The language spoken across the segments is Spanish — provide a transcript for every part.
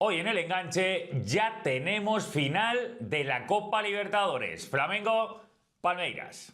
Hoy en el enganche ya tenemos final de la Copa Libertadores. Flamengo, Palmeiras.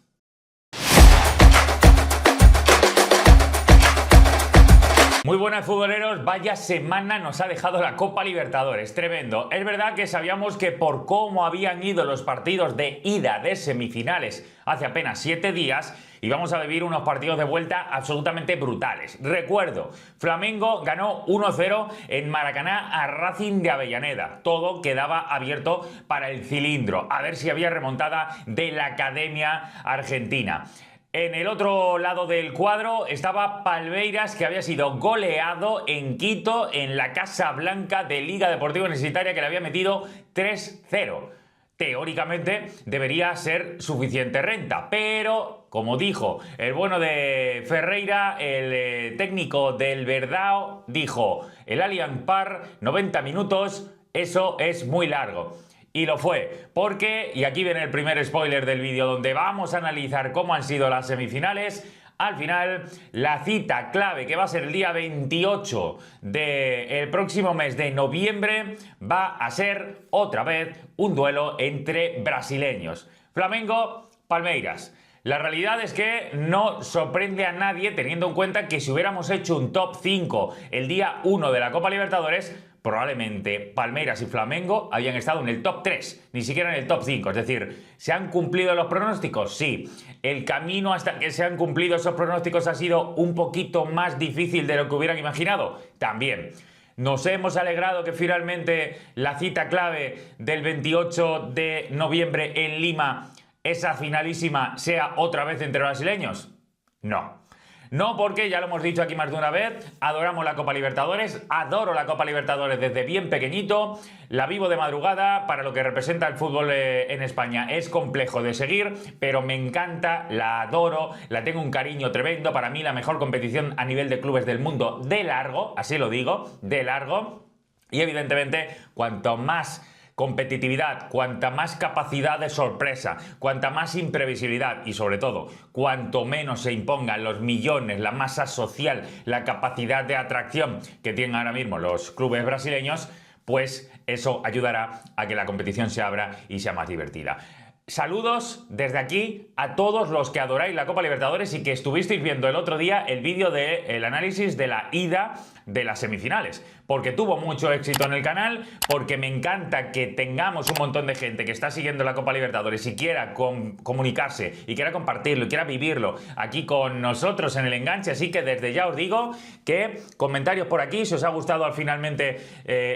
Muy buenas futboleros, vaya semana nos ha dejado la Copa Libertadores, tremendo. Es verdad que sabíamos que por cómo habían ido los partidos de ida de semifinales hace apenas 7 días, íbamos a vivir unos partidos de vuelta absolutamente brutales. Recuerdo, Flamengo ganó 1-0 en Maracaná a Racing de Avellaneda. Todo quedaba abierto para el cilindro, a ver si había remontada de la Academia Argentina. En el otro lado del cuadro estaba Palmeiras, que había sido goleado en Quito, en la Casa Blanca de Liga Deportiva Universitaria, que le había metido 3-0. Teóricamente debería ser suficiente renta, pero como dijo el bueno de Ferreira, el técnico del Verdao, dijo: el Allianz Parque, 90 minutos, eso es muy largo. Y lo fue, porque, y aquí viene el primer spoiler del vídeo donde vamos a analizar cómo han sido las semifinales. Al final, la cita clave, que va a ser el día 28 del próximo mes de noviembre, va a ser otra vez un duelo entre brasileños. Flamengo, Palmeiras. La realidad es que no sorprende a nadie, teniendo en cuenta que si hubiéramos hecho un top 5 el día 1 de la Copa Libertadores, probablemente Palmeiras y Flamengo habían estado en el top 3, ni siquiera en el top 5. Es decir, ¿se han cumplido los pronósticos? Sí. ¿El camino hasta que se han cumplido esos pronósticos ha sido un poquito más difícil de lo que hubieran imaginado? También. Nos hemos alegrado que finalmente la cita clave del 28 de noviembre en Lima, esa finalísima, sea otra vez entre brasileños. No. No, porque ya lo hemos dicho aquí más de una vez, adoramos la Copa Libertadores, adoro la Copa Libertadores desde bien pequeñito, la vivo de madrugada. Para lo que representa el fútbol en España es complejo de seguir, pero me encanta, la adoro, la tengo un cariño tremendo. Para mí la mejor competición a nivel de clubes del mundo de largo, así lo digo, de largo. Y evidentemente, cuanto más competitividad, cuanta más capacidad de sorpresa, cuanta más imprevisibilidad y sobre todo, cuanto menos se impongan los millones, la masa social, la capacidad de atracción que tienen ahora mismo los clubes brasileños, pues eso ayudará a que la competición se abra y sea más divertida. Saludos desde aquí a todos los que adoráis la Copa Libertadores y que estuvisteis viendo el otro día el vídeo del análisis de la ida de las semifinales, porque tuvo mucho éxito en el canal, porque me encanta que tengamos un montón de gente que está siguiendo la Copa Libertadores y quiera comunicarse y quiera compartirlo y quiera vivirlo aquí con nosotros en el enganche. Así que desde ya os digo que comentarios por aquí si os ha gustado finalmente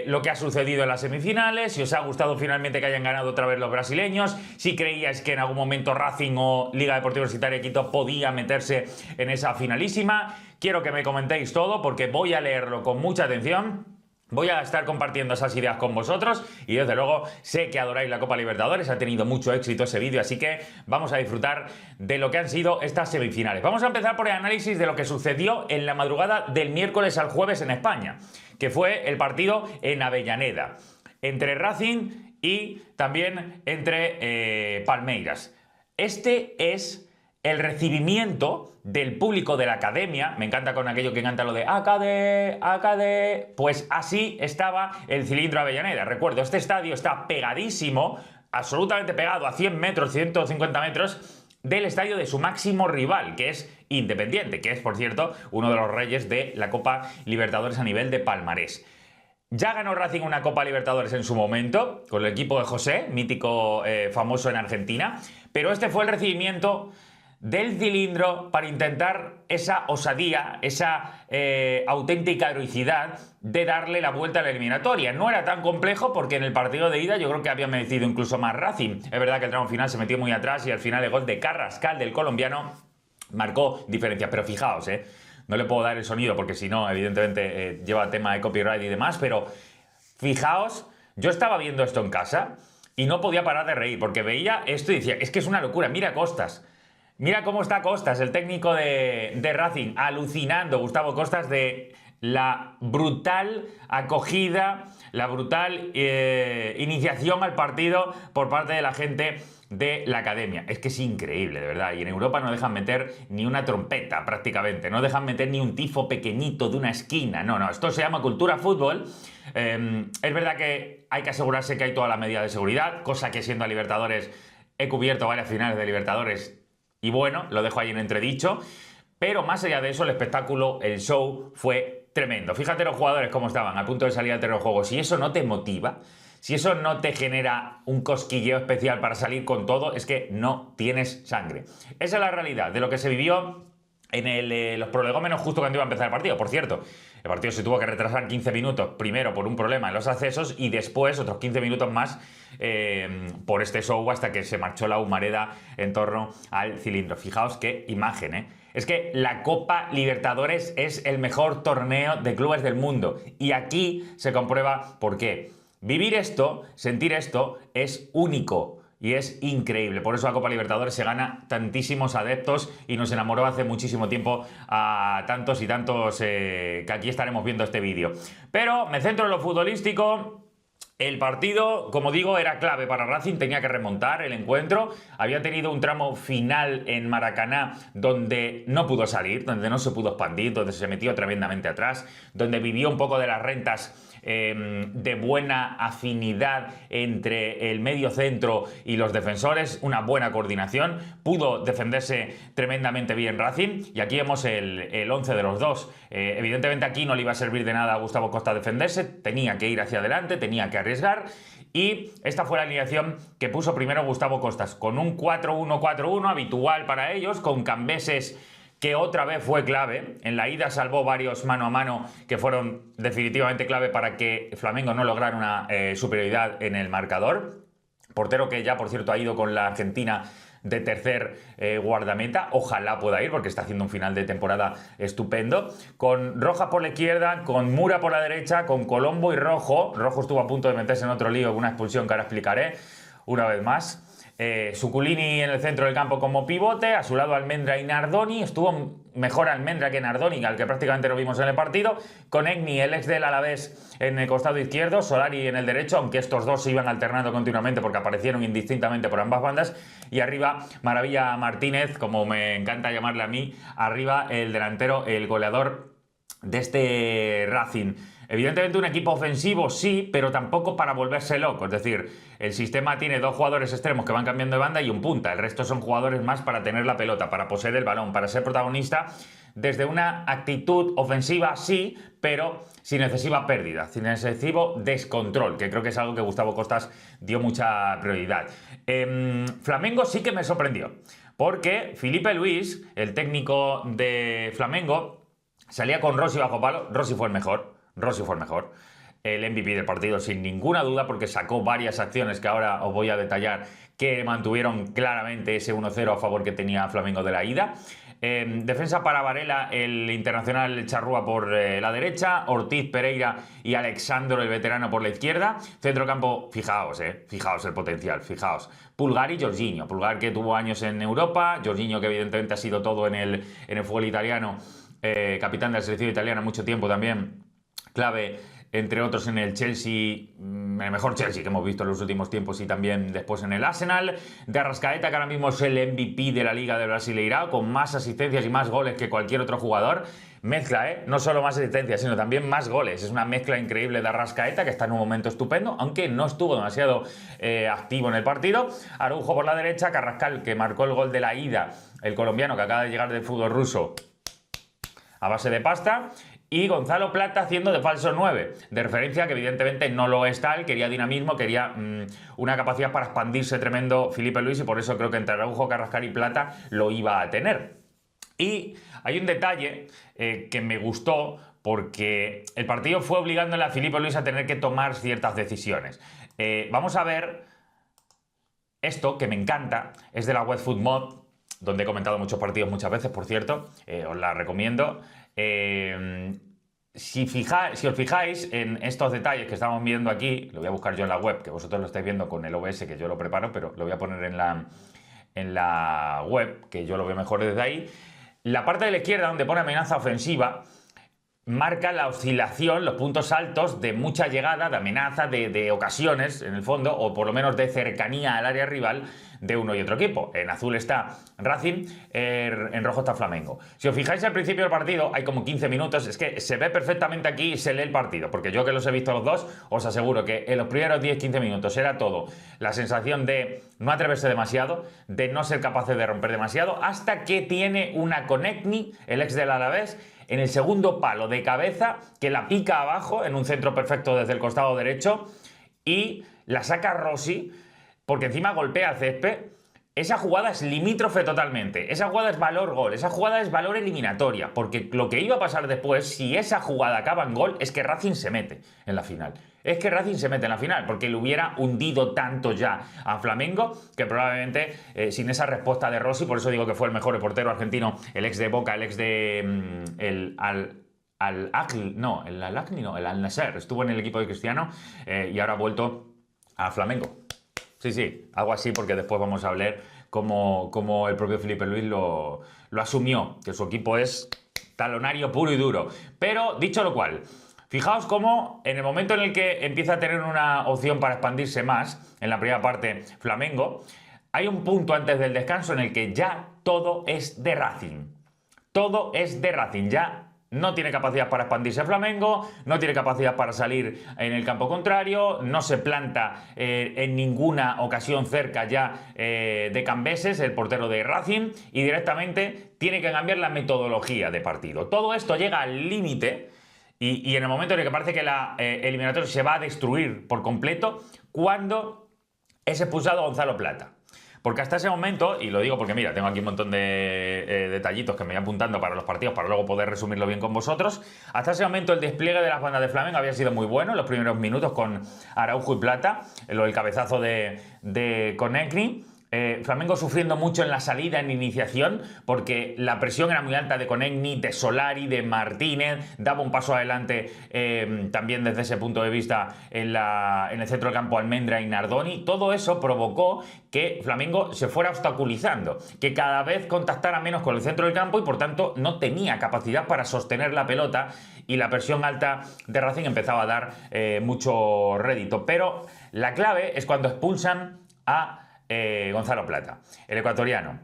lo que ha sucedido en las semifinales, si os ha gustado finalmente que hayan ganado otra vez los brasileños, si creíais que en algún momento Racing o Liga Deportiva Universitaria de Quito podía meterse en esa finalísima. Quiero que me comentéis todo porque voy a leerlo con mucha atención. Voy a estar compartiendo esas ideas con vosotros y desde luego sé que adoráis la Copa Libertadores, ha tenido mucho éxito ese vídeo, así que vamos a disfrutar de lo que han sido estas semifinales. Vamos a empezar por el análisis de lo que sucedió en la madrugada del miércoles al jueves en España, que fue el partido en Avellaneda, entre Racing y también entre Palmeiras. Este es el recibimiento del público de la academia. Me encanta con aquello que canta lo de Acade. Pues así estaba el cilindro Avellaneda. Recuerdo, este estadio está pegadísimo, absolutamente pegado a 100 metros, 150 metros del estadio de su máximo rival, que es Independiente, que es, por cierto, uno de los reyes de la Copa Libertadores a nivel de palmarés. Ya ganó Racing una Copa Libertadores en su momento, con el equipo de José, mítico, famoso en Argentina, pero este fue el recibimiento del cilindro para intentar esa osadía, esa auténtica heroicidad de darle la vuelta a la eliminatoria. No era tan complejo porque en el partido de ida yo creo que había merecido incluso más Racing. Es verdad que el tramo final se metió muy atrás y al final el gol de Carrascal, del colombiano, marcó diferencias. Pero fijaos, no le puedo dar el sonido porque si no, evidentemente lleva tema de copyright y demás, pero fijaos, yo estaba viendo esto en casa y no podía parar de reír porque veía esto y decía, es que es una locura, mira Costas. Mira cómo está Costas, el técnico de Racing, alucinando, Gustavo Costas, de la brutal acogida, la brutal iniciación al partido por parte de la gente de la academia. Es que es increíble, de verdad. Y en Europa no dejan meter ni una trompeta, prácticamente. No dejan meter ni un tifo pequeñito de una esquina. No, no, esto se llama cultura fútbol. Es verdad que hay que asegurarse que hay toda la medida de seguridad, cosa que siendo a Libertadores he cubierto varias finales de Libertadores y bueno, lo dejo ahí en entredicho. Pero más allá de eso, el espectáculo, el show fue tremendo. Fíjate los jugadores cómo estaban a punto de salir al terreno de juego. Si eso no te motiva, si eso no te genera un cosquilleo especial para salir con todo, es que no tienes sangre. Esa es la realidad de lo que se vivió en los prolegómenos justo cuando iba a empezar el partido. Por cierto, el partido se tuvo que retrasar 15 minutos, primero por un problema en los accesos y después otros 15 minutos más por este show hasta que se marchó la humareda en torno al cilindro. Fijaos qué imagen, ¿eh? Es que la Copa Libertadores es el mejor torneo de clubes del mundo y aquí se comprueba por qué. Vivir esto, sentir esto, es único. Y es increíble, por eso la Copa Libertadores se gana tantísimos adeptos y nos enamoró hace muchísimo tiempo a tantos y tantos que aquí estaremos viendo este vídeo. Pero me centro en lo futbolístico. El partido, como digo, era clave para Racing, tenía que remontar el encuentro. Había tenido un tramo final en Maracaná donde no pudo salir, donde no se pudo expandir, donde se metió tremendamente atrás, donde vivió un poco de las rentas de buena afinidad entre el medio centro y los defensores, una buena coordinación, pudo defenderse tremendamente bien Racing y aquí vemos el 11 de los dos. Evidentemente aquí no le iba a servir de nada a Gustavo Costa defenderse, tenía que ir hacia adelante, tenía que arriesgar y esta fue la alineación que puso primero Gustavo Costas, con un 4-1-4-1 habitual para ellos, con Cambeses que otra vez fue clave. En la ida salvó varios mano a mano que fueron definitivamente clave para que Flamengo no lograra una superioridad en el marcador. Portero que ya, por cierto, ha ido con la Argentina de tercer guardameta. Ojalá pueda ir porque está haciendo un final de temporada estupendo. Con Rojas por la izquierda, con Mura por la derecha, con Colombo y Rojo. Rojo estuvo a punto de meterse en otro lío con una expulsión que ahora explicaré una vez más. Suculini en el centro del campo como pivote, a su lado Almendra y Nardoni, estuvo mejor Almendra que Nardoni, al que prácticamente lo vimos en el partido, con Egni, el ex del Alavés, en el costado izquierdo, Solari en el derecho, aunque estos dos se iban alternando continuamente porque aparecieron indistintamente por ambas bandas, y arriba Maravilla Martínez, como me encanta llamarle a mí, arriba el delantero, el goleador de este Racing. Evidentemente un equipo ofensivo sí, pero tampoco para volverse loco. Es decir, el sistema tiene dos jugadores extremos que van cambiando de banda y un punta. El resto son jugadores más para tener la pelota, para poseer el balón, para ser protagonista desde una actitud ofensiva sí, pero sin excesiva pérdida, sin excesivo descontrol, que creo que es algo que Gustavo Costas dio mucha prioridad. Flamengo sí que me sorprendió, porque Filipe Luis, el técnico de Flamengo, salía con Rossi bajo palo. Rossi fue el mejor. El MVP del partido sin ninguna duda porque sacó varias acciones que ahora os voy a detallar que mantuvieron claramente ese 1-0 a favor que tenía Flamengo de la ida. Defensa para Varela, el internacional Charrúa por la derecha, Ortiz, Pereira y Alexandro, el veterano, por la izquierda. Centrocampo, fijaos el potencial, fijaos. Pulgar y Jorginho. Pulgar que tuvo años en Europa, Jorginho que evidentemente ha sido todo en el fútbol italiano, capitán de la selección italiana mucho tiempo también. Clave, entre otros, en el Chelsea, el mejor Chelsea que hemos visto en los últimos tiempos y también después en el Arsenal. De Arrascaeta, que ahora mismo es el MVP de la Liga de Brasileirao, con más asistencias y más goles que cualquier otro jugador. Mezcla, no solo más asistencias, sino también más goles. Es una mezcla increíble de Arrascaeta, que está en un momento estupendo, aunque no estuvo demasiado activo en el partido. Araujo por la derecha, Carrascal, que marcó el gol de la ida, el colombiano que acaba de llegar del fútbol ruso a base de pasta. Y Gonzalo Plata haciendo de falso 9, de referencia que evidentemente no lo es tal, quería dinamismo, quería una capacidad para expandirse tremendo Filipe Luis y por eso creo que entre Araujo, Carrascal y Plata lo iba a tener. Y hay un detalle que me gustó porque el partido fue obligándole a Filipe Luis a tener que tomar ciertas decisiones. Vamos a ver esto que me encanta, es de la web FootMod, donde he comentado muchos partidos muchas veces, por cierto, os la recomiendo. Si os fijáis en estos detalles que estamos viendo aquí, lo voy a buscar yo en la web, que vosotros lo estáis viendo con el OBS que yo lo preparo, pero lo voy a poner en la web, que yo lo veo mejor desde ahí. La parte de la izquierda donde pone amenaza ofensiva, marca la oscilación, los puntos altos de mucha llegada, de amenaza, de ocasiones, en el fondo, o por lo menos de cercanía al área rival de uno y otro equipo. En azul está Racing, en rojo está Flamengo. Si os fijáis al principio del partido, hay como 15 minutos, es que se ve perfectamente aquí y se lee el partido, porque yo que los he visto los dos, os aseguro que en los primeros 10-15 minutos era todo la sensación de no atreverse demasiado, de no ser capaces de romper demasiado, hasta que tiene una Konechny, el ex del Alavés, en el segundo palo de cabeza, que la pica abajo, en un centro perfecto desde el costado derecho, y la saca Rossi, porque encima golpea el césped. Esa jugada es limítrofe totalmente, esa jugada es valor gol, esa jugada es valor eliminatoria, porque lo que iba a pasar después, si esa jugada acaba en gol, es que Racing se mete en la final. Es que Racing se mete en la final, porque le hubiera hundido tanto ya a Flamengo, que probablemente sin esa respuesta de Rossi, por eso digo que fue el mejor portero argentino, el ex de Boca, el ex de el Al-Nassr, estuvo en el equipo de Cristiano y ahora ha vuelto a Flamengo. Sí, algo así, porque después vamos a hablar cómo el propio Felipe Luis lo asumió, que su equipo es talonario puro y duro. Pero, dicho lo cual, fijaos cómo en el momento en el que empieza a tener una opción para expandirse más, en la primera parte Flamengo, hay un punto antes del descanso en el que ya todo es de Racing. Todo es de Racing, ya no tiene capacidad para expandirse Flamengo, no tiene capacidad para salir en el campo contrario, no se planta en ninguna ocasión cerca ya de Cambeses, el portero de Racing, y directamente tiene que cambiar la metodología de partido. Todo esto llega al límite y en el momento en el que parece que la eliminatoria se va a destruir por completo, cuando es expulsado Gonzalo Plata. Porque hasta ese momento, y lo digo porque mira, tengo aquí un montón de detallitos que me voy apuntando para los partidos para luego poder resumirlo bien con vosotros, hasta ese momento el despliegue de las bandas de Flamengo había sido muy bueno en los primeros minutos con Araujo y Plata, el cabezazo de Konechny. Flamengo sufriendo mucho en la salida, en iniciación, porque la presión era muy alta de Konechny, de Solari, de Martínez, daba un paso adelante también desde ese punto de vista en el centro del campo Almendra y Nardoni. Todo eso provocó que Flamengo se fuera obstaculizando, que cada vez contactara menos con el centro del campo y por tanto no tenía capacidad para sostener la pelota y la presión alta de Racing empezaba a dar mucho rédito. Pero la clave es cuando expulsan a Gonzalo Plata, el ecuatoriano.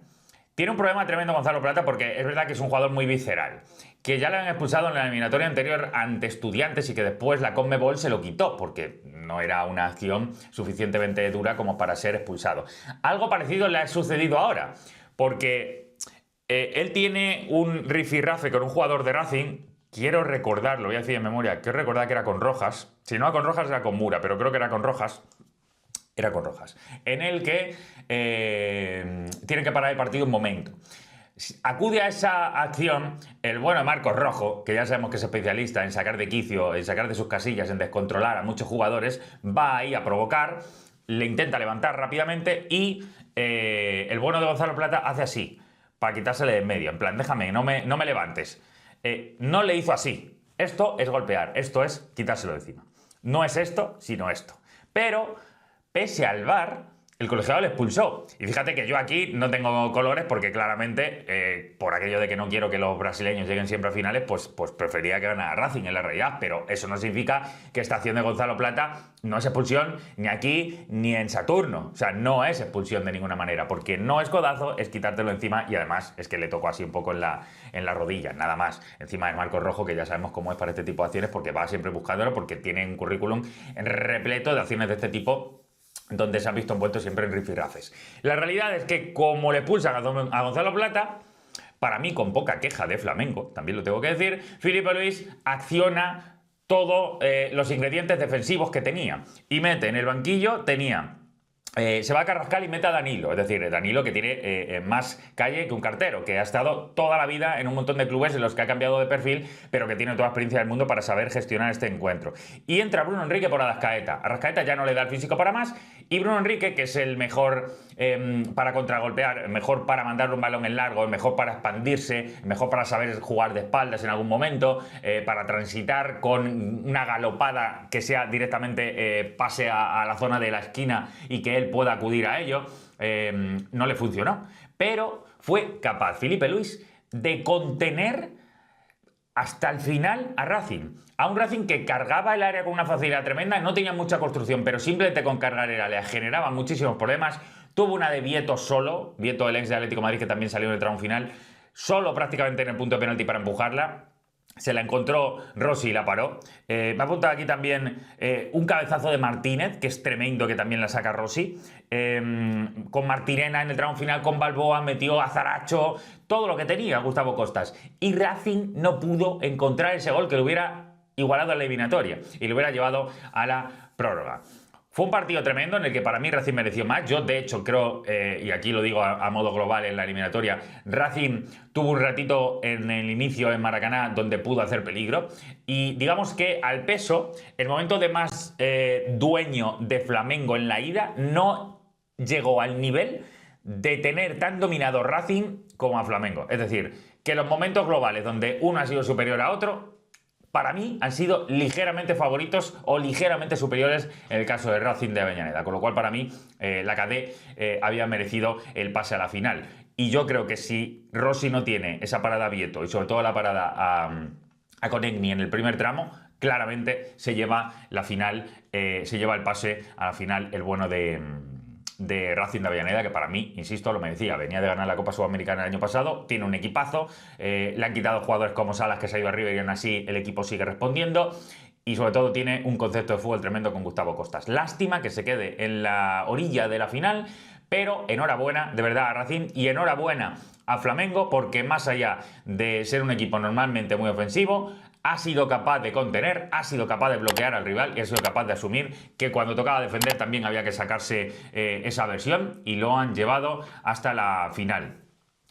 Tiene un problema tremendo Gonzalo Plata porque es verdad que es un jugador muy visceral, que ya le han expulsado en la eliminatoria anterior ante Estudiantes y que después la CONMEBOL se lo quitó porque no era una acción suficientemente dura como para ser expulsado. Algo parecido le ha sucedido ahora, porque él tiene un rifirrafe con un jugador de Racing. Quiero recordar, lo voy a decir en memoria, quiero recordar que era con Rojas. Si no era con Rojas era con Mura, pero creo que era con Rojas. Era con Rojas, en el que tienen que parar el partido un momento. Acude a esa acción el bueno Marcos Rojo, que ya sabemos que es especialista en sacar de quicio, en sacar de sus casillas, en descontrolar a muchos jugadores, va ahí a provocar, le intenta levantar rápidamente y el bueno de Gonzalo Plata hace así, para quitársele de en medio, en plan, déjame, no me levantes. No le hizo así. Esto es golpear, esto es quitárselo de encima. No es esto, sino esto. Pero pese al VAR, el colegiado le expulsó. Y fíjate que yo aquí no tengo colores porque claramente, por aquello de que no quiero que los brasileños lleguen siempre a finales, pues prefería que ganara Racing en la realidad. Pero eso no significa que esta acción de Gonzalo Plata no es expulsión ni aquí ni en Saturno. O sea, no es expulsión de ninguna manera, porque no es codazo, es quitártelo encima y además es que le tocó así un poco en la rodilla, nada más. Encima del Marcos Rojo, que ya sabemos cómo es para este tipo de acciones porque va siempre buscándolo, porque tiene un currículum repleto de acciones de este tipo donde se han visto envueltos siempre en rifirrafes. La realidad es que como le pulsan a Gonzalo Plata, para mí con poca queja de Flamengo, también lo tengo que decir, Felipe Luis acciona todos los ingredientes defensivos que tenía y mete en el banquillo, se va a Carrascal y mete a Danilo, es decir, Danilo que tiene más calle que un cartero, que ha estado toda la vida en un montón de clubes en los que ha cambiado de perfil, pero que tiene toda la experiencia del mundo para saber gestionar este encuentro. Y entra Bruno Enrique por Arrascaeta. Arrascaeta ya no le da el físico para más, y Bruno Enrique, que es el mejor para contragolpear, el mejor para mandar un balón en largo, el mejor para expandirse, el mejor para saber jugar de espaldas en algún momento, para transitar con una galopada que sea directamente pase a la zona de la esquina y que él pueda acudir a ello, no le funcionó. Pero fue capaz Felipe Luis de contener hasta el final a Racing. A un Racing que cargaba el área con una facilidad tremenda, no tenía mucha construcción, pero simplemente con cargar el área generaba muchísimos problemas. Tuvo una de Vieto solo, Vieto, el ex de Atlético de Madrid, que también salió en el tramo final, solo prácticamente en el punto de penalti para empujarla. Se la encontró Rossi y la paró. Me ha apuntado aquí también un cabezazo de Martínez, que es tremendo, que también la saca Rossi. Con Martirena en el tramo final, con Balboa, metió a Zaracho, todo lo que tenía Gustavo Costas. Y Racing no pudo encontrar ese gol que lo hubiera igualado a la eliminatoria y lo hubiera llevado a la prórroga. Fue un partido tremendo en el que para mí Racing mereció más. Yo, de hecho, creo, y aquí lo digo a modo global en la eliminatoria, Racing tuvo un ratito en el inicio en Maracaná donde pudo hacer peligro. Y digamos que al peso, el momento de más dueño de Flamengo en la ida no llegó al nivel de tener tan dominado Racing como a Flamengo. Es decir, que los momentos globales donde uno ha sido superior a otro, para mí han sido ligeramente favoritos o ligeramente superiores en el caso de Racing de Avellaneda, con lo cual para mí la KD había merecido el pase a la final. Y yo creo que si Rossi no tiene esa parada a Vieto y sobre todo la parada a Konechny en el primer tramo, claramente se lleva la final, se lleva el pase a la final el bueno de Racing de Avellaneda, que para mí, insisto, lo merecía. Venía de ganar la Copa Sudamericana el año pasado, tiene un equipazo, le han quitado jugadores como Salas, que se ha ido arriba, y aún así el equipo sigue respondiendo, y sobre todo tiene un concepto de fútbol tremendo con Gustavo Costas. Lástima que se quede en la orilla de la final, pero enhorabuena de verdad a Racing y enhorabuena a Flamengo, porque más allá de ser un equipo normalmente muy ofensivo, ha sido capaz de contener, ha sido capaz de bloquear al rival y ha sido capaz de asumir que cuando tocaba defender también había que sacarse esa versión, y lo han llevado hasta la final.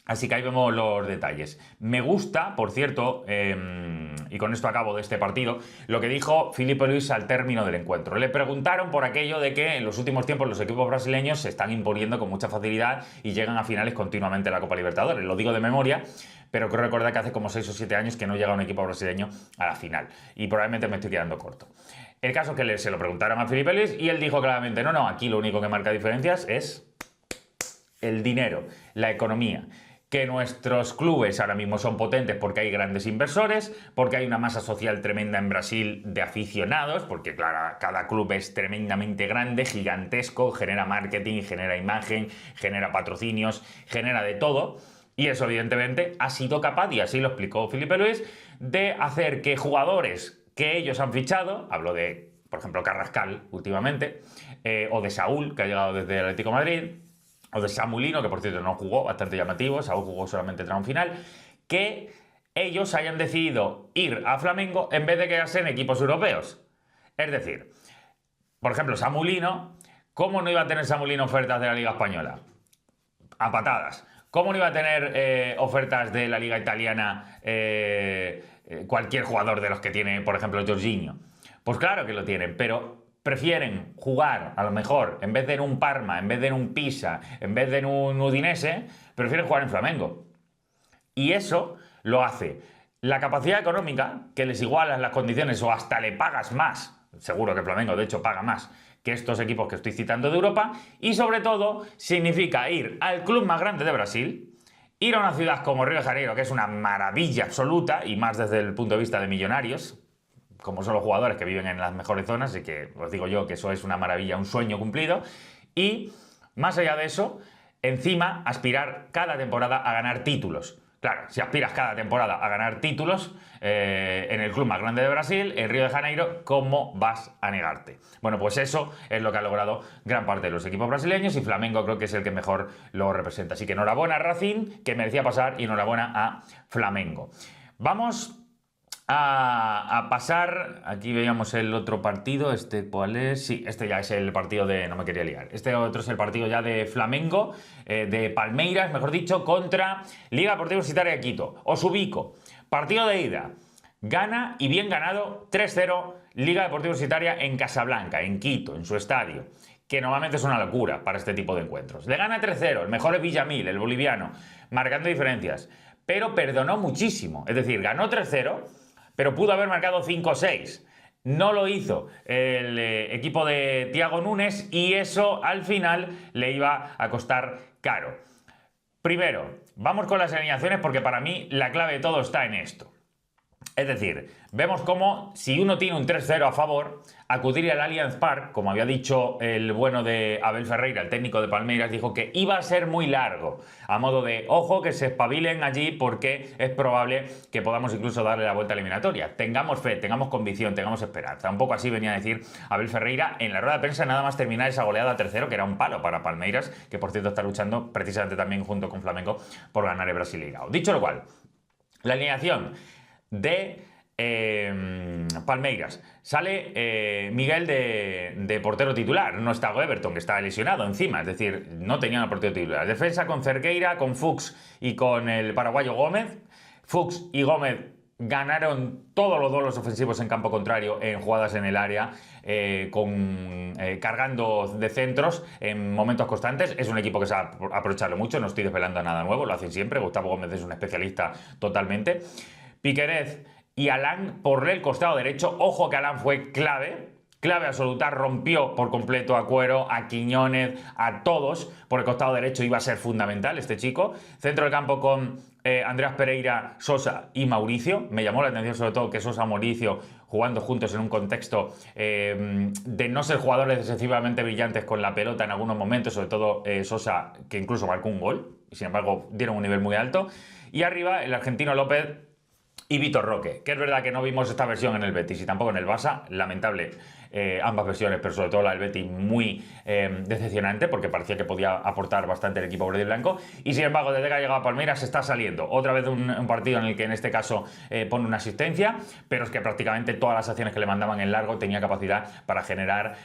Así que ahí vemos los detalles. Me gusta, por cierto, y con esto acabo de este partido, lo que dijo Filipe Luís al término del encuentro. Le preguntaron por aquello de que en los últimos tiempos los equipos brasileños se están imponiendo con mucha facilidad y llegan a finales continuamente de la Copa Libertadores. Lo digo de memoria, pero creo recordar que hace como 6 o 7 años que no llega un equipo brasileño a la final. Y probablemente me estoy quedando corto. El caso es que se lo preguntaron a Filipe Luís y él dijo claramente, no, aquí lo único que marca diferencias es el dinero, la economía. Que nuestros clubes ahora mismo son potentes porque hay grandes inversores, porque hay una masa social tremenda en Brasil de aficionados, porque claro, cada club es tremendamente grande, gigantesco, genera marketing, genera imagen, genera patrocinios, genera de todo. Y eso evidentemente ha sido capaz, y así lo explicó Filipe Luís, de hacer que jugadores que ellos han fichado, hablo de, por ejemplo, Carrascal últimamente, o de Saúl, que ha llegado desde el Atlético de Madrid, o de Samulino, que por cierto no jugó, bastante llamativo, Saúl jugó solamente el tramo final, que ellos hayan decidido ir a Flamengo en vez de quedarse en equipos europeos. Es decir, por ejemplo, Samulino, ¿cómo no iba a tener Samulino ofertas de la Liga Española? A patadas. ¿Cómo no iba a tener ofertas de la Liga Italiana cualquier jugador de los que tiene, por ejemplo, Jorginho? Pues claro que lo tienen, pero prefieren jugar, a lo mejor, en vez de en un Parma, en vez de en un Pisa, en vez de en un Udinese, prefieren jugar en Flamengo. Y eso lo hace la capacidad económica, que les igualas las condiciones o hasta le pagas más. Seguro que Flamengo, de hecho, paga más que estos equipos que estoy citando de Europa. Y sobre todo, significa ir al club más grande de Brasil, ir a una ciudad como Río de Janeiro, que es una maravilla absoluta, y más desde el punto de vista de millonarios, como son los jugadores que viven en las mejores zonas, y que os digo yo que eso es una maravilla, un sueño cumplido. Y más allá de eso, encima aspirar cada temporada a ganar títulos. Claro, si aspiras cada temporada a ganar títulos en el club más grande de Brasil, en Río de Janeiro, ¿cómo vas a negarte? Bueno, pues eso es lo que ha logrado gran parte de los equipos brasileños, y Flamengo creo que es el que mejor lo representa. Así que enhorabuena a Racing, que merecía pasar, y enhorabuena a Flamengo. Vamos a pasar, aquí veíamos el otro partido, ¿cuál es? Sí, este ya es el partido de, no me quería liar, este otro es el partido ya de Flamengo, de Palmeiras, mejor dicho, contra Liga Deportiva Universitaria de Quito. Os ubico, partido de ida, gana, y bien ganado, 3-0, Liga Deportiva Universitaria en Casablanca, en Quito, en su estadio, que normalmente es una locura para este tipo de encuentros. Le gana 3-0, el mejor es Villamil, el boliviano, marcando diferencias, pero perdonó muchísimo, es decir, ganó 3-0, pero pudo haber marcado 5-6. No lo hizo el equipo de Thiago Nunes, y eso al final le iba a costar caro. Primero, vamos con las alineaciones, porque para mí la clave de todo está en esto. Es decir, vemos cómo si uno tiene un 3-0 a favor, acudir al Allianz Parque, como había dicho el bueno de Abel Ferreira, el técnico de Palmeiras, dijo que iba a ser muy largo, a modo de, ojo, que se espabilen allí porque es probable que podamos incluso darle la vuelta eliminatoria. Tengamos fe, tengamos convicción, tengamos esperanza. Un poco así venía a decir Abel Ferreira en la rueda de prensa nada más terminar esa goleada 3-0, que era un palo para Palmeiras, que por cierto está luchando precisamente también junto con Flamengo por ganar el Brasileirao. Dicho lo cual, la alineación de Palmeiras. Sale Miguel de portero titular. No está Everton, que está lesionado encima. Es decir, no tenía un portero titular. Defensa con Cerqueira, con Fuchs y con el paraguayo Gómez. Fuchs y Gómez ganaron todos los duelos ofensivos en campo contrario en jugadas en el área, cargando de centros en momentos constantes. Es un equipo que sabe aprovecharlo mucho, no estoy desvelando nada nuevo, lo hacen siempre. Gustavo Gómez es un especialista totalmente. Piquerez y Alán por el costado derecho. Ojo que Alán fue clave absoluta, rompió por completo a Cuero, a Quiñónez, a todos. Por el costado derecho iba a ser fundamental este chico. Centro del campo con Andreas Pereira, Sosa y Mauricio. Me llamó la atención sobre todo que Sosa y Mauricio jugando juntos en un contexto de no ser jugadores excesivamente brillantes con la pelota en algunos momentos, sobre todo Sosa, que incluso marcó un gol, y sin embargo dieron un nivel muy alto. Y arriba el argentino López y Vitor Roque, que es verdad que no vimos esta versión en el Betis y tampoco en el Barça, lamentable ambas versiones, pero sobre todo la del Betis muy decepcionante, porque parecía que podía aportar bastante el equipo verde y blanco, y sin embargo desde que ha llegado a Palmeiras se está saliendo otra vez un partido en el que en este caso pone una asistencia, pero es que prácticamente todas las acciones que le mandaban en largo tenía capacidad para generar,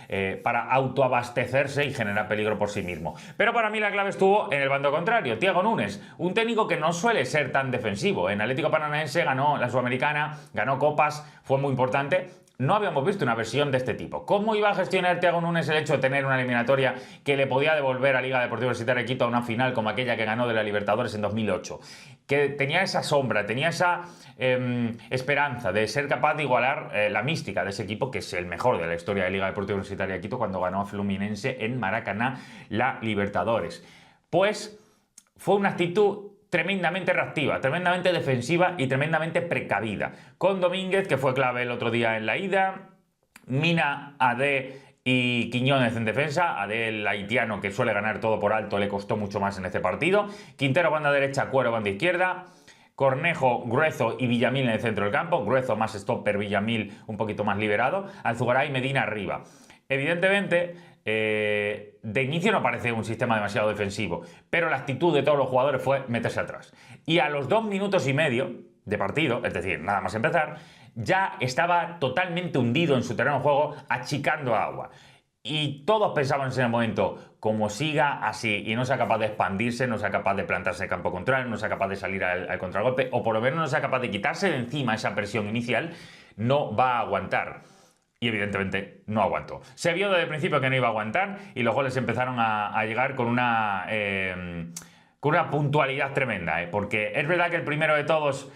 para autoabastecerse y generar peligro por sí mismo. Pero para mí la clave estuvo en el bando contrario, Thiago Nunes, un técnico que no suele ser tan defensivo. En Atlético Paranaense ganó la Sudamericana, ganó copas, fue muy importante. No habíamos visto una versión de este tipo. ¿Cómo iba a gestionar Thiago Nunes el hecho de tener una eliminatoria que le podía devolver a Liga Deportiva Universitaria de Quito a una final como aquella que ganó de la Libertadores en 2008? Que tenía esa sombra, tenía esa esperanza de ser capaz de igualar la mística de ese equipo, que es el mejor de la historia de Liga Deportiva Universitaria de Quito, cuando ganó a Fluminense en Maracaná la Libertadores. Pues fue una actitud tremendamente reactiva, tremendamente defensiva y tremendamente precavida. Con Domínguez, que fue clave el otro día en la ida, Mina, Ade y Quiñónez en defensa. Ade, el haitiano que suele ganar todo por alto, le costó mucho más en este partido. Quintero, banda derecha, Cuero, banda izquierda. Cornejo, Gruezo y Villamil en el centro del campo. Gruezo más stopper, Villamil un poquito más liberado. Alzugaray y Medina arriba. Evidentemente, de inicio no parece un sistema demasiado defensivo, pero la actitud de todos los jugadores fue meterse atrás. Y a los 2 minutos y medio de partido, es decir, nada más empezar, ya estaba totalmente hundido en su terreno de juego, achicando agua. Y todos pensaban en ese momento, como siga así y no sea capaz de expandirse, no sea capaz de plantarse en campo contrario, no sea capaz de salir al contragolpe, o por lo menos no sea capaz de quitarse de encima esa presión inicial, no va a aguantar. Y evidentemente no aguantó. Se vio desde el principio que no iba a aguantar y los goles empezaron a llegar con una puntualidad tremenda. Porque es verdad que el primero de todos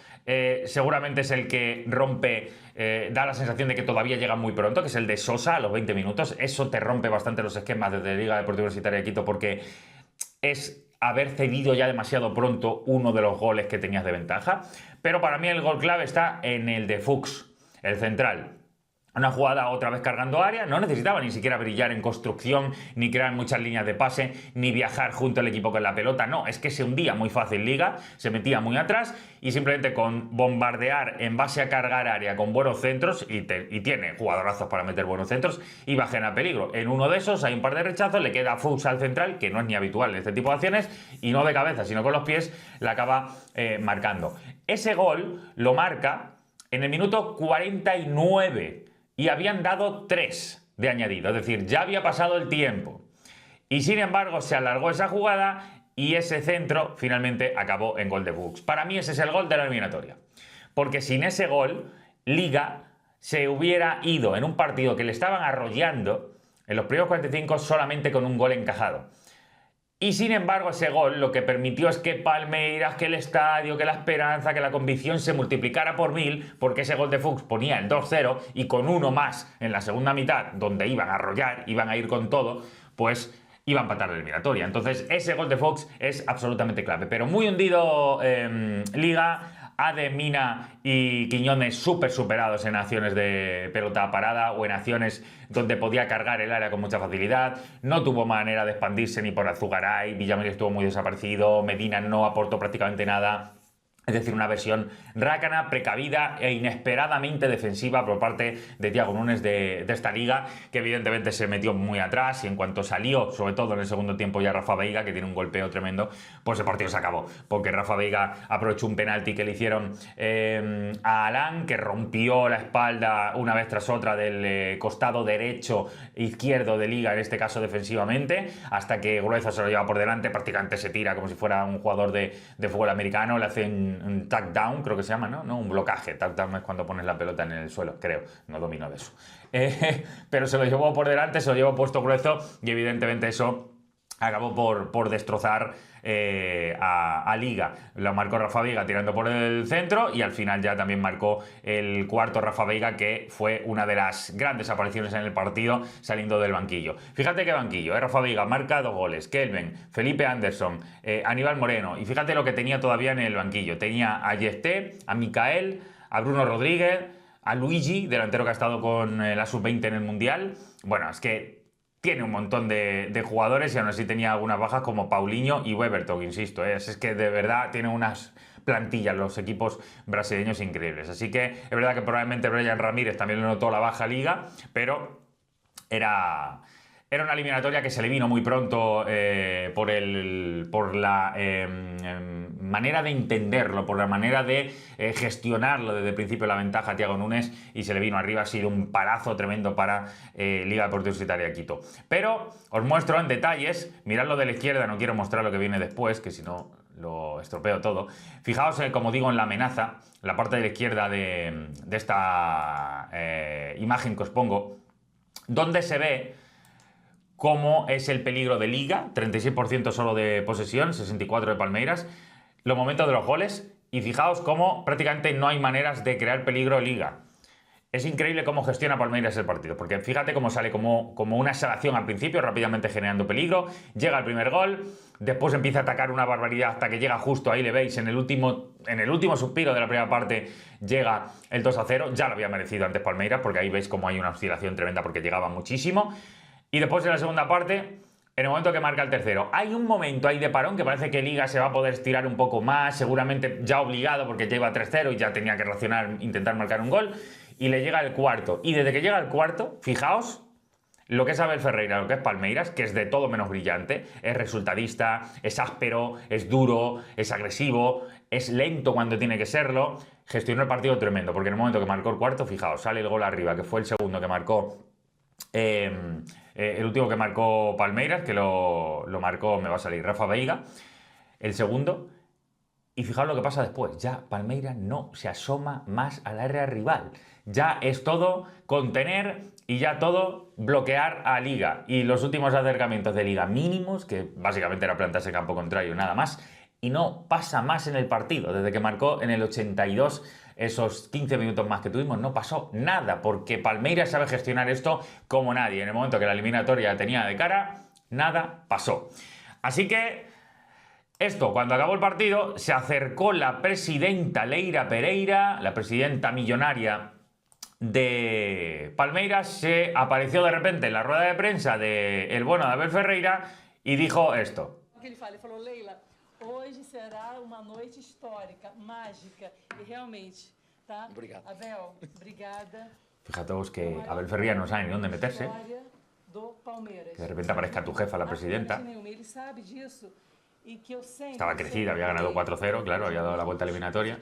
seguramente es el que rompe, da la sensación de que todavía llega muy pronto, que es el de Sosa a los 20 minutos. Eso te rompe bastante los esquemas desde Liga Deportiva Universitaria de Quito, porque es haber cedido ya demasiado pronto uno de los goles que tenías de ventaja. Pero para mí el gol clave está en el de Fuchs, el central. Una jugada otra vez cargando área, no necesitaba ni siquiera brillar en construcción, ni crear muchas líneas de pase, ni viajar junto al equipo con la pelota, no, es que se hundía muy fácil Liga, se metía muy atrás y simplemente con bombardear en base a cargar área con buenos centros, y tiene jugadorazos para meter buenos centros, iba a generar peligro. En uno de esos hay un par de rechazos, le queda Fuchs al central, que no es ni habitual en este tipo de acciones, y no de cabeza, sino con los pies, la acaba marcando. Ese gol lo marca en el minuto 49. Y habían dado 3 de añadido, es decir, ya había pasado el tiempo. Y sin embargo se alargó esa jugada y ese centro finalmente acabó en gol de Fuchs. Para mí ese es el gol de la eliminatoria. Porque sin ese gol, Liga se hubiera ido en un partido que le estaban arrollando en los primeros 45 solamente con un gol encajado. Y sin embargo ese gol lo que permitió es que Palmeiras, que el estadio, que la esperanza, que la convicción se multiplicara por 1000, porque ese gol de Fuchs ponía el 2-0 y con uno más en la segunda mitad, donde iban a arrollar, iban a ir con todo, pues iba a empatar la eliminatoria. Entonces ese gol de Fuchs es absolutamente clave. Pero muy hundido Liga, Ademina y Quiñones súper superados en acciones de pelota parada o en acciones donde podía cargar el área con mucha facilidad. No tuvo manera de expandirse ni por Azugaray, Villamil estuvo muy desaparecido, Medina no aportó prácticamente nada. Es decir, una versión rácana, precavida e inesperadamente defensiva por parte de Thiago Nunes de esta liga, que evidentemente se metió muy atrás y en cuanto salió, sobre todo en el segundo tiempo, ya Rafa Veiga, que tiene un golpeo tremendo, pues el partido se acabó. Porque Rafa Veiga aprovechó un penalti que le hicieron a Alan, que rompió la espalda una vez tras otra del costado derecho, izquierdo de liga, en este caso defensivamente, hasta que Gruezo se lo lleva por delante, prácticamente se tira como si fuera un jugador de fútbol americano, le hacen un tag down, creo que se llama, ¿no? Un blocaje. Tag down es cuando pones la pelota en el suelo, creo. No domino de eso. Pero se lo llevó por delante, se lo llevó puesto Gruezo y evidentemente eso acabó por destrozar a Liga. Lo marcó Rafa Veiga tirando por el centro y al final ya también marcó el cuarto Rafa Veiga, que fue una de las grandes apariciones en el partido saliendo del banquillo. Fíjate qué banquillo, Rafa Veiga marca 2 goles, Kelvin, Felipe Anderson, Aníbal Moreno, y fíjate lo que tenía todavía en el banquillo. Tenía a Yesté, a Micael, a Bruno Rodríguez, a Luigi, delantero que ha estado con la sub-20 en el Mundial. Bueno, es que tiene un montón de jugadores y aún así tenía algunas bajas como Paulinho y Weberton, insisto. Es que de verdad tiene unas plantillas los equipos brasileños increíbles. Así que es verdad que probablemente Brian Ramírez también le notó la baja Liga, pero era una eliminatoria que se le vino muy pronto por la manera de entenderlo, por la manera de gestionarlo desde el principio la ventaja a Thiago Nunes, y se le vino arriba. Ha sido un palazo tremendo para Liga Deportiva Universitaria Quito. Pero os muestro en detalles, mirad lo de la izquierda, no quiero mostrar lo que viene después, que si no lo estropeo todo. Fijaos, como digo, en la amenaza, la parte de la izquierda de esta imagen que os pongo, donde se ve cómo es el peligro de Liga, 36% solo de posesión, 64% de Palmeiras, los momentos de los goles, y fijaos cómo prácticamente no hay maneras de crear peligro Liga. Es increíble cómo gestiona Palmeiras el partido, porque fíjate cómo sale como una exhalación al principio, rápidamente generando peligro, llega el primer gol, después empieza a atacar una barbaridad hasta que llega justo, ahí le veis, en el último suspiro de la primera parte llega el 2-0, ya lo había merecido antes Palmeiras, porque ahí veis cómo hay una oscilación tremenda porque llegaba muchísimo. Y después en la segunda parte, en el momento que marca el tercero, hay un momento ahí de parón que parece que Liga se va a poder estirar un poco más, seguramente ya obligado porque ya iba 3-0 y ya tenía que reaccionar, intentar marcar un gol, y le llega el cuarto. Y desde que llega el cuarto, fijaos lo que es Abel Ferreira, lo que es Palmeiras, que es de todo menos brillante, es resultadista, es áspero, es duro, es agresivo, es lento cuando tiene que serlo. Gestionó el partido tremendo, porque en el momento que marcó el cuarto, fijaos, sale el gol arriba, que fue el segundo que marcó el último que marcó Palmeiras, que lo marcó, me va a salir, Rafa Veiga, el segundo. Y fijaos lo que pasa después, ya Palmeiras no se asoma más al área rival, ya es todo contener y ya todo bloquear a Liga. Y los últimos acercamientos de Liga mínimos, que básicamente era plantarse campo contrario, nada más, y no pasa más en el partido. Desde que marcó en el 82, esos 15 minutos más que tuvimos, no pasó nada, porque Palmeiras sabe gestionar esto como nadie. En el momento que la eliminatoria la tenía de cara, nada pasó. Así que esto, cuando acabó el partido, se acercó la presidenta Leira Pereira, la presidenta millonaria de Palmeiras, se apareció de repente en la rueda de prensa del bueno de Abel Ferreira y dijo esto. Leila, hoje será uma noite histórica, mágica e realmente, tá? Obrigado. Abel, obrigada. Fíjate que Abel Ferreira no sabe ni dónde meterse. Que de repente aparezca tu jefa, la presidenta. Estaba crecida, había ganado 4-0, claro, había dado la vuelta eliminatoria.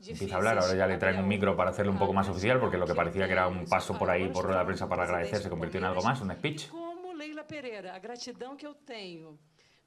Empieza a hablar, ahora ya le traen un micro para hacerlo un poco más oficial, porque lo que parecía que era un paso por ahí por rueda de prensa para agradecer se convirtió en algo más, un speech. Leila Pereira, a gratidão que eu tenho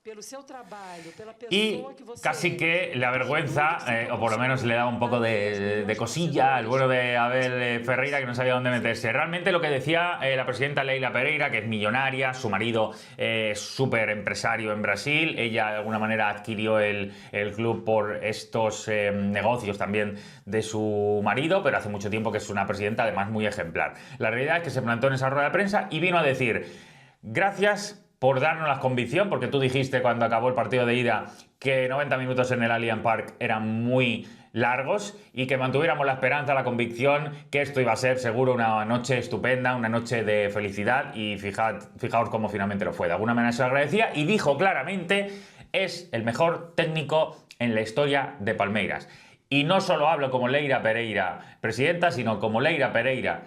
pelo seu trabalho, pela Y pessoa que você casi que le avergüenza, o por lo menos le da un poco de cosilla al bueno de Abel Ferreira, que no sabía dónde meterse. Realmente lo que decía la presidenta Leila Pereira, que es millonaria, su marido es súper empresario en Brasil, ella de alguna manera adquirió el club por estos negocios también de su marido, pero hace mucho tiempo que es una presidenta además muy ejemplar. La realidad es que se plantó en esa rueda de prensa y vino a decir: gracias por darnos la convicción, porque tú dijiste cuando acabó el partido de ida que 90 minutos en el Allianz Park eran muy largos y que mantuviéramos la esperanza, la convicción que esto iba a ser seguro una noche estupenda, una noche de felicidad, y fijaos cómo finalmente lo fue. De alguna manera se lo agradecía y dijo claramente: es el mejor técnico en la historia de Palmeiras. Y no solo hablo como Leira Pereira, presidenta, sino como Leira Pereira,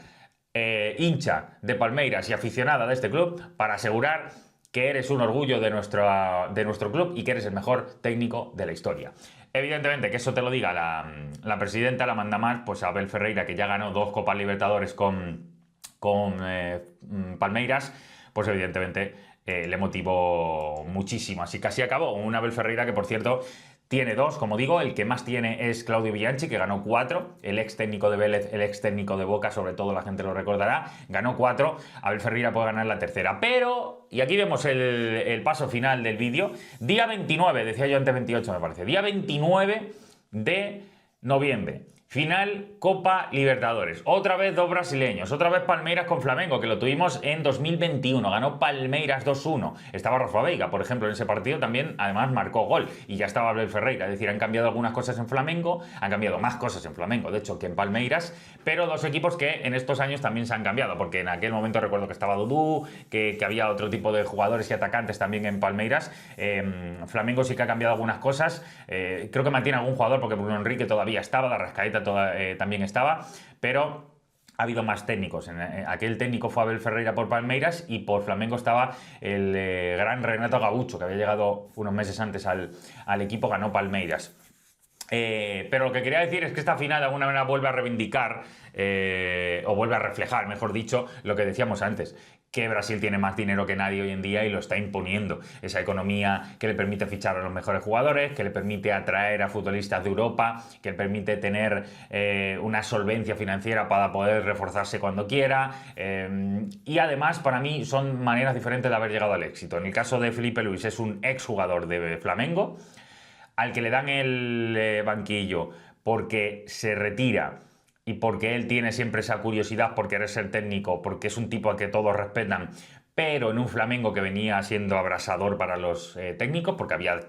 hincha de Palmeiras y aficionada de este club, para asegurar que eres un orgullo de nuestro club y que eres el mejor técnico de la historia. Evidentemente, que eso te lo diga la presidenta, la manda más, pues Abel Ferreira, que ya ganó 2 Copas Libertadores con Palmeiras, pues evidentemente le motivó muchísimo. Así que así acabó. Un Abel Ferreira que, por cierto, tiene 2, como digo. El que más tiene es Claudio Bianchi, que ganó 4. El ex técnico de Vélez, el ex técnico de Boca, sobre todo la gente lo recordará, ganó 4. Abel Ferreira puede ganar la tercera. Pero, y aquí vemos el paso final del vídeo, día 29, decía yo antes 28 me parece, día 29 de noviembre. Final Copa Libertadores. Otra vez 2 brasileños. Otra vez Palmeiras con Flamengo, que lo tuvimos en 2021. Ganó Palmeiras 2-1. Estaba Rafa Veiga, por ejemplo, en ese partido también, además marcó gol. Y ya estaba Abel Ferreira. Es decir, han cambiado algunas cosas en Flamengo, han cambiado más cosas en Flamengo, de hecho, que en Palmeiras. Pero 2 equipos que en estos años también se han cambiado, porque en aquel momento recuerdo que estaba Dudú, que había otro tipo de jugadores y atacantes también en Palmeiras. Flamengo sí que ha cambiado algunas cosas. Creo que mantiene algún jugador, porque Bruno Henrique todavía estaba, la Arrascaeta también estaba, pero ha habido más técnicos. Aquel técnico fue Abel Ferreira por Palmeiras, y por Flamengo estaba el gran Renato Gaúcho, que había llegado unos meses antes al equipo, ganó Palmeiras. Pero lo que quería decir es que esta final de alguna manera vuelve a reivindicar, o vuelve a reflejar, mejor dicho, lo que decíamos antes, que Brasil tiene más dinero que nadie hoy en día y lo está imponiendo. Esa economía que le permite fichar a los mejores jugadores, que le permite atraer a futbolistas de Europa, que le permite tener una solvencia financiera para poder reforzarse cuando quiera. Y además, para mí, son maneras diferentes de haber llegado al éxito. En el caso de Felipe Luis, es un exjugador de Flamengo, al que le dan el banquillo porque se retira y porque él tiene siempre esa curiosidad por querer ser técnico, porque es un tipo al que todos respetan, pero en un Flamengo que venía siendo abrasador para los técnicos, porque había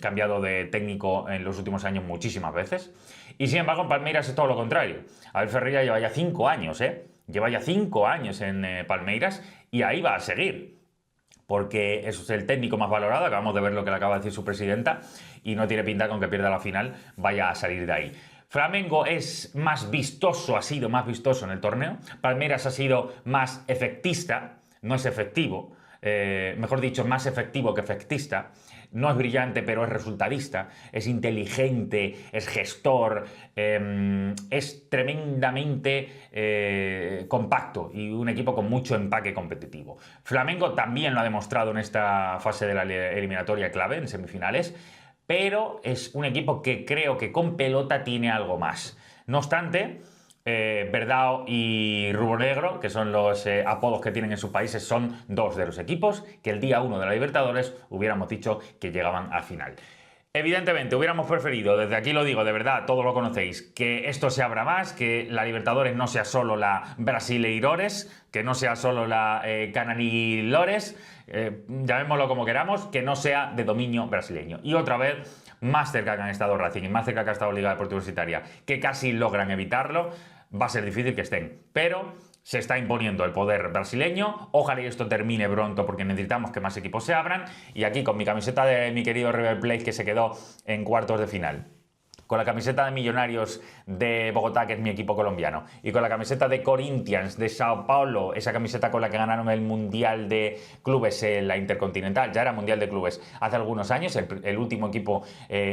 cambiado de técnico en los últimos años muchísimas veces. Y sin embargo en Palmeiras es todo lo contrario. Abel Ferreira lleva ya 5 años, lleva ya 5 años en Palmeiras, y ahí va a seguir, porque es el técnico más valorado. Acabamos de ver lo que le acaba de decir su presidenta, y no tiene pinta con que pierda la final vaya a salir de ahí. Flamengo es más vistoso, ha sido más vistoso en el torneo. Palmeiras ha sido más efectista, no es efectivo, mejor dicho, más efectivo que efectista. No es brillante, pero es resultadista, es inteligente, es gestor, es tremendamente compacto y un equipo con mucho empaque competitivo. Flamengo también lo ha demostrado en esta fase de la eliminatoria clave, en semifinales, pero es un equipo que creo que con pelota tiene algo más. No obstante, Verdao y Rubonegro, que son los apodos que tienen en sus países, son 2 de los equipos que el día 1 de la Libertadores hubiéramos dicho que llegaban a final. Evidentemente, hubiéramos preferido, desde aquí lo digo, de verdad, todos lo conocéis, que esto se abra más, que la Libertadores no sea solo la Brasileirores, que no sea solo la Canarilores, llamémoslo como queramos, que no sea de dominio brasileño. Y otra vez, más cerca que han estado Racing y más cerca que ha estado Liga Deportiva Universitaria, que casi logran evitarlo, va a ser difícil que estén. Pero se está imponiendo el poder brasileño. Ojalá y esto termine pronto, porque necesitamos que más equipos se abran. Y aquí con mi camiseta de mi querido River Plate, que se quedó en cuartos de final, con la camiseta de Millonarios de Bogotá, que es mi equipo colombiano, y con la camiseta de Corinthians de Sao Paulo, esa camiseta con la que ganaron el Mundial de Clubes, la Intercontinental, ya era Mundial de Clubes hace algunos años, el último equipo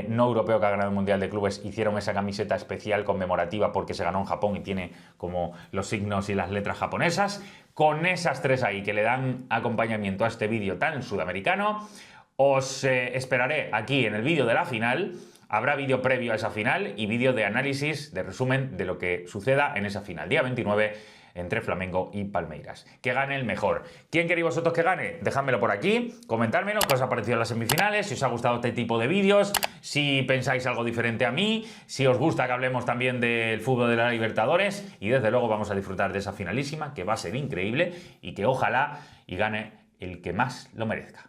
no europeo que ha ganado el Mundial de Clubes, hicieron esa camiseta especial conmemorativa porque se ganó en Japón y tiene como los signos y las letras japonesas. Con esas 3 ahí que le dan acompañamiento a este vídeo tan sudamericano, os esperaré aquí en el vídeo de la final. Habrá vídeo previo a esa final y vídeo de análisis, de resumen de lo que suceda en esa final, día 29, entre Flamengo y Palmeiras. Que gane el mejor. ¿Quién queréis vosotros que gane? Dejádmelo por aquí, comentármelo qué os ha parecido las semifinales, si os ha gustado este tipo de vídeos, si pensáis algo diferente a mí, si os gusta que hablemos también del fútbol de la Libertadores, y desde luego vamos a disfrutar de esa finalísima, que va a ser increíble y que ojalá y gane el que más lo merezca.